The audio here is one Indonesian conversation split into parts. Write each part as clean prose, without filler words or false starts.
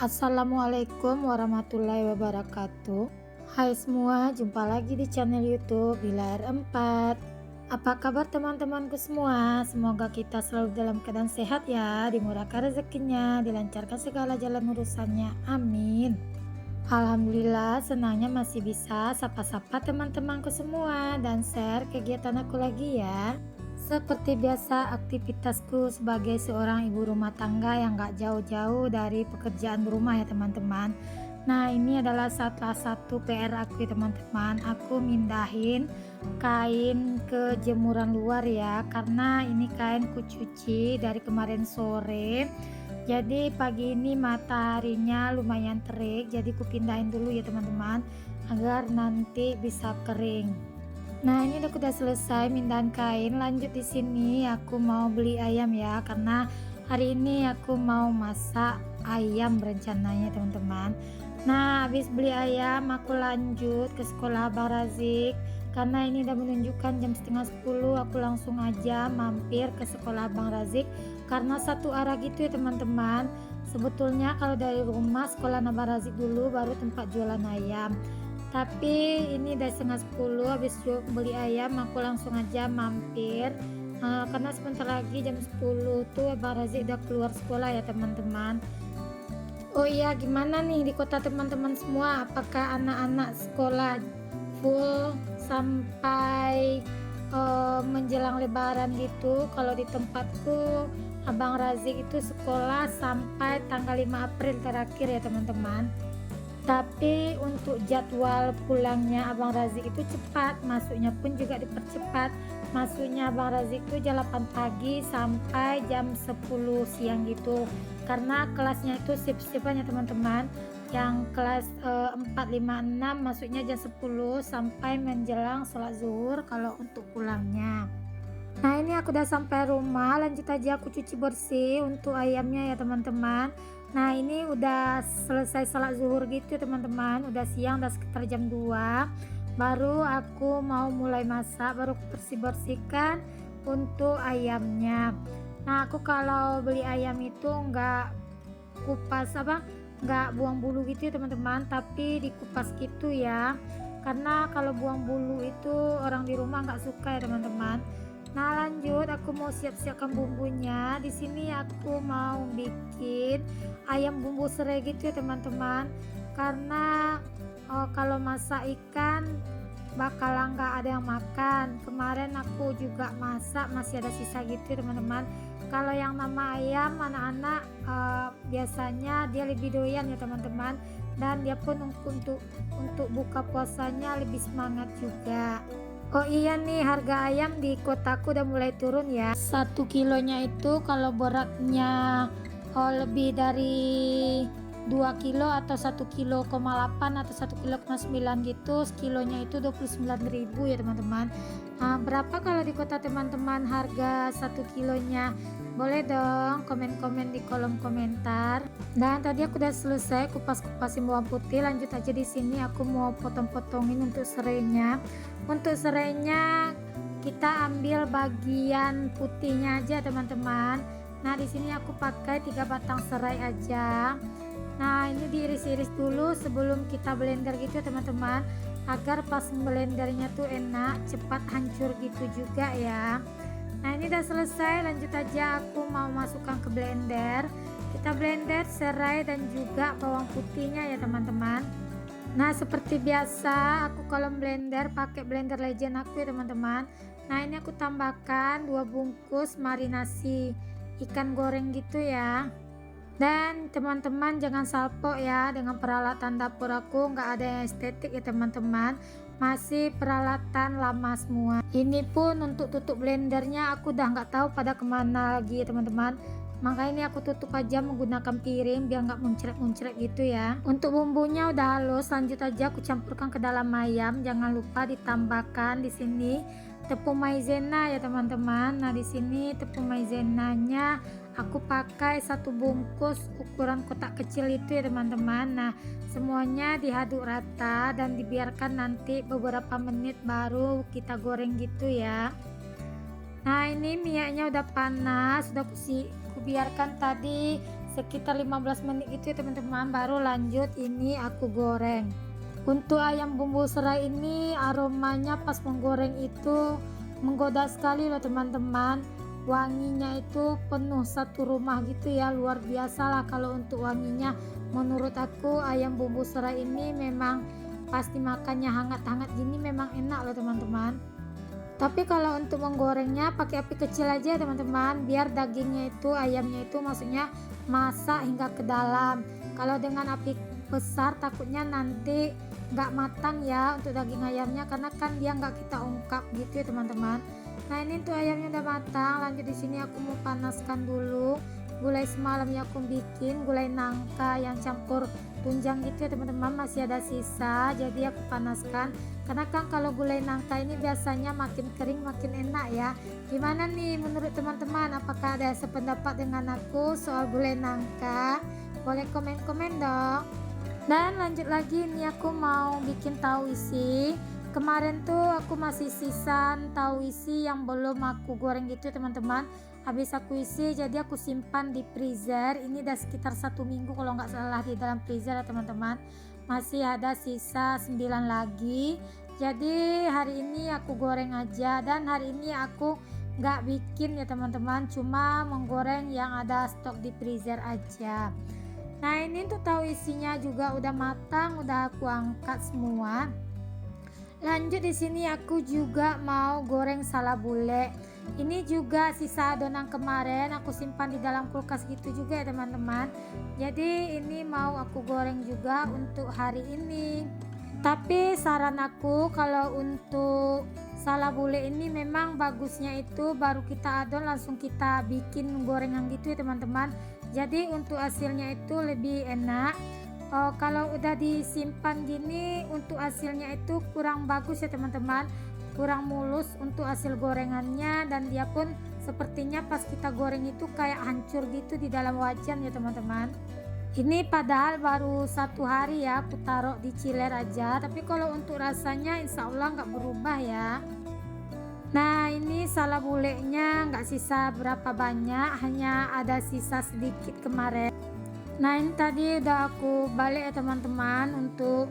Assalamualaikum warahmatullahi wabarakatuh. Hai semua, jumpa lagi di channel YouTube Bilar 4. Apa kabar teman-temanku semua? Semoga kita selalu dalam keadaan sehat ya, dimurahkan rezekinya, dilancarkan segala jalan urusannya. Amin. Alhamdulillah, senangnya masih bisa sapa-sapa teman-temanku semua dan share kegiatan aku lagi ya. Seperti biasa, aktivitasku sebagai seorang ibu rumah tangga yang gak jauh-jauh dari pekerjaan rumah ya teman-teman. Nah, ini adalah salah satu PR aku ya teman-teman. Aku mindahin kain ke jemuran luar ya, karena ini kain ku cuci dari kemarin sore. Jadi pagi ini mataharinya lumayan terik, jadi ku pindahin dulu ya teman-teman, agar nanti bisa kering. Nah, ini udah selesai mindahan kain. Lanjut di sini aku mau beli ayam ya, karena hari ini aku mau masak ayam rencananya teman-teman. Nah, habis beli ayam aku lanjut ke sekolah Bang Razik, karena ini udah menunjukkan jam setengah 10. Aku langsung aja mampir ke sekolah Bang Razik karena satu arah gitu ya teman-teman. Sebetulnya kalau dari rumah sekolah Bang Razik dulu, baru tempat jualan ayam. Tapi ini udah setengah 10, habis beli ayam aku langsung aja mampir, karena sebentar lagi jam 10 tuh Bang Razik udah keluar sekolah ya teman-teman. Oh iya, gimana nih di kota teman-teman semua? Apakah anak-anak sekolah full sampai menjelang lebaran gitu? Kalau di tempatku Abang Razik itu sekolah sampai tanggal 5 April terakhir ya teman-teman. Tapi untuk jadwal pulangnya Abang Razik itu cepat, masuknya pun juga dipercepat. Masuknya Abang Razik itu jam 8 pagi sampai jam 10 siang gitu, karena kelasnya itu shift-shiftan ya teman-teman. Yang kelas 4, 5, 6 masuknya jam 10 sampai menjelang sholat zuhur kalau untuk pulangnya. Nah, ini aku udah sampai rumah, lanjut aja aku cuci bersih untuk ayamnya ya teman-teman. Nah, ini udah selesai salat zuhur gitu teman-teman, udah siang, udah sekitar jam 2. Baru aku mau mulai masak, baru aku bersih-bersihkan untuk ayamnya. Nah, aku kalau beli ayam itu nggak kupas nggak buang bulu gitu ya teman-teman, tapi dikupas gitu ya. Karena kalau buang bulu itu orang di rumah nggak suka ya teman-teman. Nah, lanjut aku mau siap-siapkan bumbunya. Di sini aku mau bikin ayam bumbu serai gitu ya teman-teman. Karena kalau masak ikan bakalan nggak ada yang makan. Kemarin aku juga masak masih ada sisa gitu ya teman-teman. Kalau yang nama ayam anak-anak biasanya dia lebih doyan ya teman-teman, dan dia pun untuk buka puasanya lebih semangat juga. Oh iya nih, harga ayam di kotaku udah mulai turun ya. 1 kilonya itu kalau beratnya lebih dari 2 kilo atau 1,8 kilo atau 1,9 kilo gitu, sekilonya itu 29.000 ya teman-teman. Berapa kalau di kota teman-teman harga 1 kilonya? Boleh dong komen-komen di kolom komentar. Dan tadi aku udah selesai kupas-kupasin bawang putih. Lanjut aja di sini aku mau potong-potongin untuk serainya. Untuk serainya kita ambil bagian putihnya aja teman-teman. Nah, di sini aku pakai 3 batang serai aja. Nah, ini diiris-iris dulu sebelum kita blender gitu ya teman-teman, agar pas blendernya tuh enak, cepat hancur gitu juga ya. Nah, ini udah selesai, lanjut aja aku mau masukkan ke blender. Kita blender serai dan juga bawang putihnya ya teman-teman. Nah, seperti biasa aku kalau blender pakai blender legend aku ya teman-teman. Nah, ini aku tambahkan 2 bungkus marinasi ikan goreng gitu ya. Dan teman-teman jangan salpo ya, dengan peralatan dapur aku nggak ada yang estetik ya teman-teman, masih peralatan lama semua. Ini pun untuk tutup blendernya aku udah nggak tahu pada kemana lagi ya teman-teman, makanya ini aku tutup aja menggunakan piring biar nggak muncrat-muncrat gitu ya. Untuk bumbunya udah halus, lanjut aja aku campurkan ke dalam ayam. Jangan lupa ditambahkan di sini tepung maizena ya teman-teman. Nah, di sini tepung maizenanya aku pakai 1 bungkus ukuran kotak kecil itu ya teman-teman. Nah, semuanya diaduk rata dan dibiarkan nanti beberapa menit baru kita goreng gitu ya. Nah, ini minyaknya udah panas, udah aku biarkan tadi sekitar 15 menit gitu ya teman-teman, baru lanjut ini aku goreng. Untuk ayam bumbu serai ini aromanya pas menggoreng itu menggoda sekali loh teman-teman. Wanginya itu penuh satu rumah gitu ya, luar biasa lah kalau untuk wanginya. Menurut aku ayam bumbu serai ini memang pasti makannya hangat-hangat gini memang enak loh teman-teman. Tapi kalau untuk menggorengnya pakai api kecil aja teman-teman, biar dagingnya itu, ayamnya itu maksudnya masak hingga ke dalam. Kalau dengan api besar takutnya nanti nggak matang ya untuk daging ayamnya, karena kan dia nggak kita ungkap gitu ya teman-teman. Nah ini tuh ayamnya udah matang, lanjut di sini aku mau panaskan dulu gulai semalam yang aku bikin, gulai nangka yang campur tunjang gitu ya teman-teman, masih ada sisa jadi aku panaskan. Karena kan kalau gulai nangka ini biasanya makin kering makin enak ya. Gimana nih menurut teman-teman, apakah ada sependapat dengan aku soal gulai nangka? Boleh komen-komen dong. Dan lanjut lagi, ini aku mau bikin tahu isi. Kemarin tuh aku masih sisa tahu isi yang belum aku goreng gitu teman-teman. Habis aku isi jadi aku simpan di freezer. Ini udah sekitar 1 minggu kalau nggak salah di dalam freezer ya teman-teman. Masih ada sisa 9 lagi. Jadi hari ini aku goreng aja, dan hari ini aku nggak bikin ya teman-teman, cuma menggoreng yang ada stok di freezer aja. Nah ini tuh tahu isinya juga udah matang, udah aku angkat semua. Lanjut di sini aku juga mau goreng salabule. Ini juga sisa adonan kemarin aku simpan di dalam kulkas gitu juga ya teman-teman. Jadi ini mau aku goreng juga untuk hari ini. Tapi saran aku kalau untuk salabule ini memang bagusnya itu baru kita adon langsung kita bikin gorengan gitu ya teman-teman. Jadi untuk hasilnya itu lebih enak. Kalau udah disimpan gini untuk hasilnya itu kurang bagus ya teman-teman, kurang mulus untuk hasil gorengannya, dan dia pun sepertinya pas kita goreng itu kayak hancur gitu di dalam wajan ya teman-teman. Ini padahal baru 1 hari ya aku taruh di chiller aja, tapi kalau untuk rasanya insya Allah nggak berubah ya. Nah ini salabulenya nggak sisa berapa banyak, hanya ada sisa sedikit kemarin. Nah ini tadi udah aku balik ya teman-teman untuk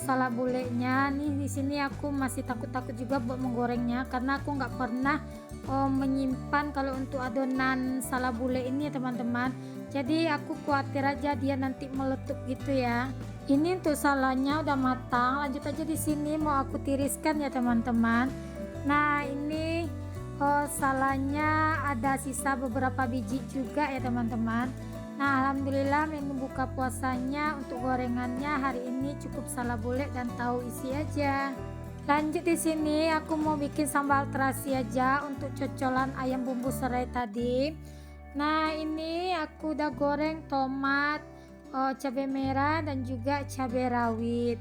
salabulenya. Nih di sini aku masih takut-takut juga buat menggorengnya karena aku nggak pernah menyimpan kalau untuk adonan salabule ini ya teman-teman. Jadi aku khawatir aja dia nanti meletup gitu ya. Ini untuk salanya udah matang. Lanjut aja di sini mau aku tiriskan ya teman-teman. Nah ini salanya ada sisa beberapa biji juga ya teman-teman. Nah alhamdulillah menu buka puasanya untuk gorengannya hari ini cukup salabule dan tahu isi aja. Lanjut di sini aku mau bikin sambal terasi aja untuk cocolan ayam bumbu serai tadi. Nah ini aku udah goreng tomat, cabai merah dan juga cabai rawit.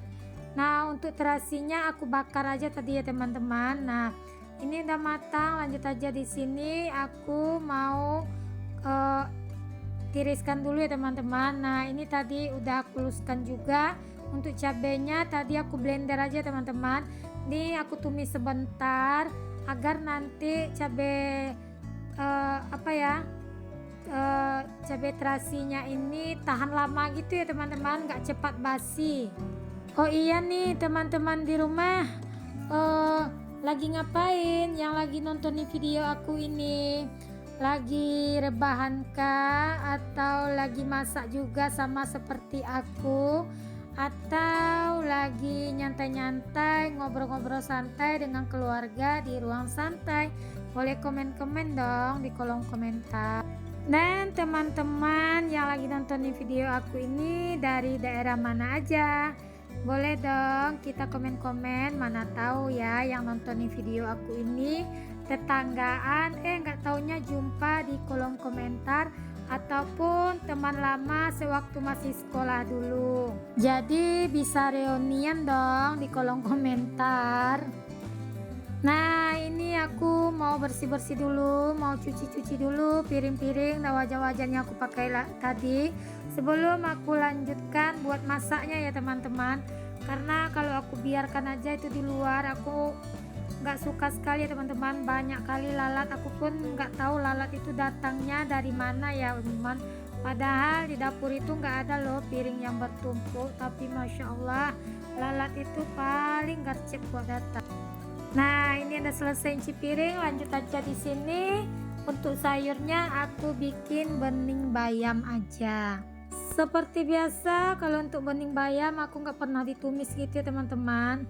Nah untuk terasinya aku bakar aja tadi ya teman-teman. Nah ini udah matang, lanjut aja di sini aku mau tiriskan dulu ya teman-teman. Nah ini tadi udah aku haluskan juga. Untuk cabenya tadi aku blender aja teman-teman. Ini aku tumis sebentar agar nanti cabai cabai terasinya ini tahan lama gitu ya teman-teman, nggak cepat basi. Oh iya nih teman-teman di rumah lagi ngapain yang lagi nontonin video aku ini? Lagi rebahan kah, atau lagi masak juga sama seperti aku, atau lagi nyantai-nyantai ngobrol-ngobrol santai dengan keluarga di ruang santai? Boleh komen-komen dong di kolom komentar. Dan teman-teman yang lagi nontonin video aku ini dari daerah mana aja, boleh dong kita komen-komen. Mana tahu ya yang nontonin video aku ini tetanggaan, nggak taunya jumpa di kolom komentar, ataupun teman lama sewaktu masih sekolah dulu. Jadi bisa reunian dong di kolom komentar. Nah ini aku mau bersih-bersih dulu, mau cuci-cuci dulu piring-piring dan wajan-wajan yang aku pakai tadi sebelum aku lanjutkan buat masaknya ya teman-teman. Karena kalau aku biarkan aja itu di luar, aku nggak suka sekali ya teman-teman, banyak kali lalat. Aku pun nggak tahu lalat itu datangnya dari mana ya teman-teman. Padahal di dapur itu nggak ada loh piring yang bertumpuk, tapi masya Allah lalat itu paling gercep buat datang. Nah, ini udah selesai cuci piring, lanjut aja di sini. Untuk sayurnya aku bikin bening bayam aja. Seperti biasa, kalau untuk bening bayam aku nggak pernah ditumis gitu ya teman-teman.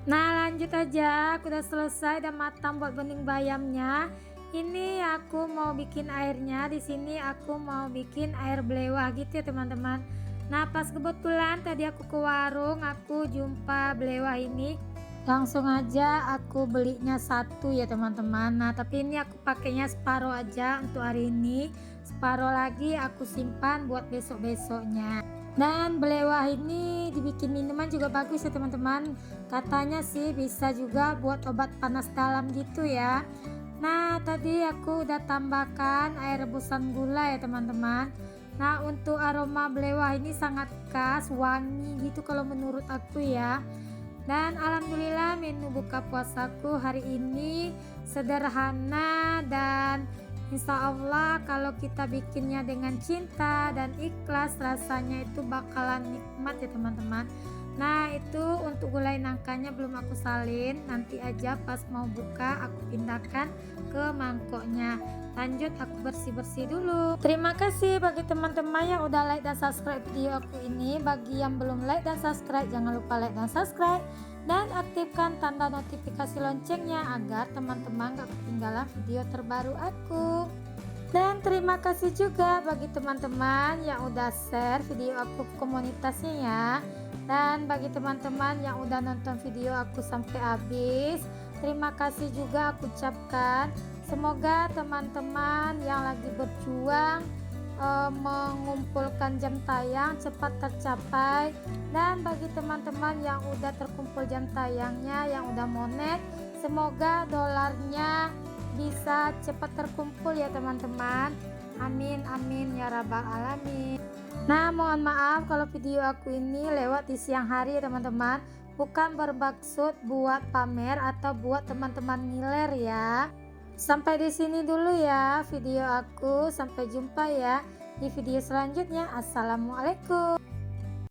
Nah, lanjut aja, aku udah selesai dan matang buat bening bayamnya. Ini aku mau bikin airnya. Di sini aku mau bikin air belewah gitu ya teman-teman. Nah, pas kebetulan tadi aku ke warung, aku jumpa belewah ini. Langsung aja aku belinya satu ya teman-teman. Nah, tapi ini aku pakainya separuh aja untuk hari ini. Separuh lagi aku simpan buat besok-besoknya. Dan belewah ini dibikin minuman juga bagus ya teman-teman. Katanya sih bisa juga buat obat panas dalam gitu ya. Nah, tadi aku udah tambahkan air rebusan gula ya teman-teman. Nah, untuk aroma belewah ini sangat khas, wangi gitu kalau menurut aku ya. Dan alhamdulillah menu buka puasaku hari ini sederhana, dan insya Allah kalau kita bikinnya dengan cinta dan ikhlas rasanya itu bakalan nikmat ya teman-teman. Nah, itu untuk gulai nangkanya belum aku salin, nanti aja pas mau buka aku pindahkan ke mangkoknya. Lanjut aku bersih-bersih dulu. Terima kasih bagi teman-teman yang udah like dan subscribe video aku ini. Bagi yang belum like dan subscribe, jangan lupa like dan subscribe dan aktifkan tanda notifikasi loncengnya agar teman-teman gak ketinggalan video terbaru aku. Dan terima kasih juga bagi teman-teman yang udah share video aku ke komunitasnya ya. Dan bagi teman-teman yang udah nonton video aku sampai habis, terima kasih juga aku ucapkan. Semoga teman-teman yang lagi berjuang mengumpulkan jam tayang cepat tercapai. Dan bagi teman-teman yang udah terkumpul jam tayangnya, yang udah monet, semoga dolarnya bisa cepat terkumpul ya teman-teman. Amin amin ya rabbal alamin. Nah, mohon maaf kalau video aku ini lewat di siang hari ya teman-teman. Bukan bermaksud buat pamer atau buat teman-teman ngiler ya. Sampai di sini dulu ya video aku. Sampai jumpa ya di video selanjutnya. Assalamualaikum.